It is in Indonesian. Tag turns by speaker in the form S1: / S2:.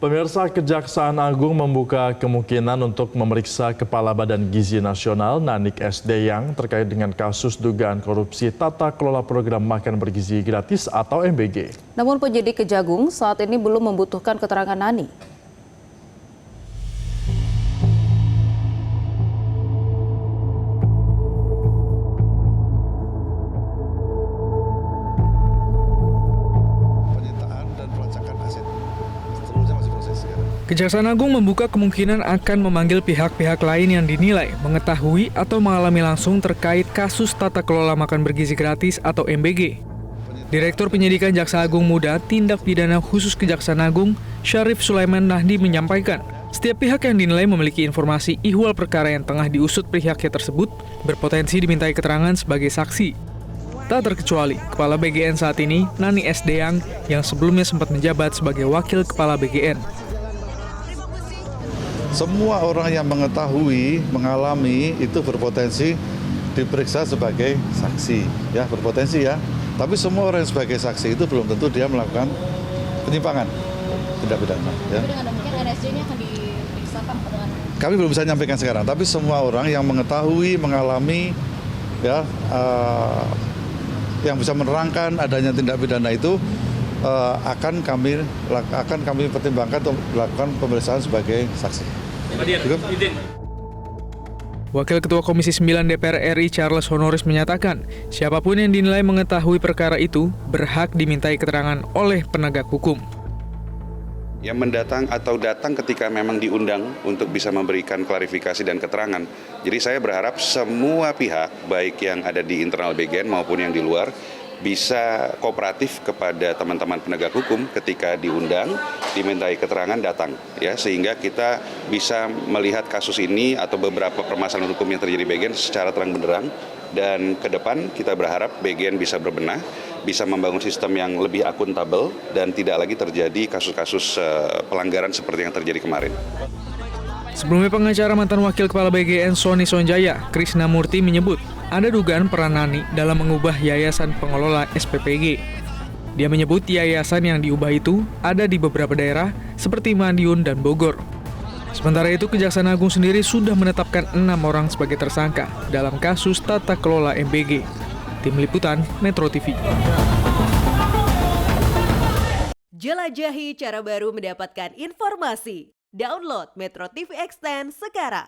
S1: Pemirsa, Kejaksaan Agung membuka kemungkinan untuk memeriksa Kepala Badan Gizi Nasional Nanik S. Deyang terkait dengan kasus dugaan korupsi tata kelola program makan bergizi gratis atau MBG.
S2: Namun penyidik Kejagung saat ini belum membutuhkan keterangan Nani.
S3: Kejaksaan Agung membuka kemungkinan akan memanggil pihak-pihak lain yang dinilai mengetahui atau mengalami langsung terkait kasus tata kelola makan bergizi gratis atau MBG. Direktur Penyidikan Jaksa Agung Muda Tindak Pidana Khusus Kejaksaan Agung, Syarif Sulaiman Nahdi menyampaikan, setiap pihak yang dinilai memiliki informasi ihwal perkara yang tengah diusut pihaknya tersebut berpotensi dimintai keterangan sebagai saksi. Tak terkecuali Kepala BGN saat ini, Nani S. Deyang, yang sebelumnya sempat menjabat sebagai Wakil Kepala BGN.
S4: Semua orang yang mengetahui, mengalami itu berpotensi diperiksa sebagai saksi, ya berpotensi ya. Tapi semua orang yang sebagai saksi itu belum tentu dia melakukan penyimpangan tindak pidana. Ya.
S5: Tapi dengan demikian NSJ-nya akan diperiksa Pak dengan...
S4: Kami belum bisa nyampaikan sekarang, tapi semua orang yang mengetahui, mengalami, ya yang bisa menerangkan adanya tindak pidana itu akan kami pertimbangkan untuk melakukan pemeriksaan sebagai saksi.
S3: Wakil Ketua Komisi 9 DPR RI Charles Honoris menyatakan, siapapun yang dinilai mengetahui perkara itu berhak dimintai keterangan oleh penegak hukum.
S6: Yang mendatang atau datang ketika memang diundang untuk bisa memberikan klarifikasi dan keterangan. Jadi saya berharap semua pihak, baik yang ada di internal BGN maupun yang di luar, bisa kooperatif kepada teman-teman penegak hukum ketika diundang, dimintai keterangan datang, ya, sehingga kita bisa melihat kasus ini atau beberapa permasalahan hukum yang terjadi di BGN secara terang benderang, dan ke depan kita berharap BGN bisa berbenah, bisa membangun sistem yang lebih akuntabel dan tidak lagi terjadi kasus-kasus pelanggaran seperti yang terjadi kemarin.
S3: Sebelumnya pengacara mantan Wakil Kepala BGN Sony Sonjaya, Krishna Murti menyebut ada dugaan peran Nani dalam mengubah yayasan pengelola SPPG. Dia menyebut yayasan yang diubah itu ada di beberapa daerah seperti Madiun dan Bogor. Sementara itu Kejaksaan Agung sendiri sudah menetapkan 6 orang sebagai tersangka dalam kasus tata kelola MBG. Tim Liputan Metro TV.
S7: Jelajahi cara baru mendapatkan informasi. Download Metro TV Extend sekarang.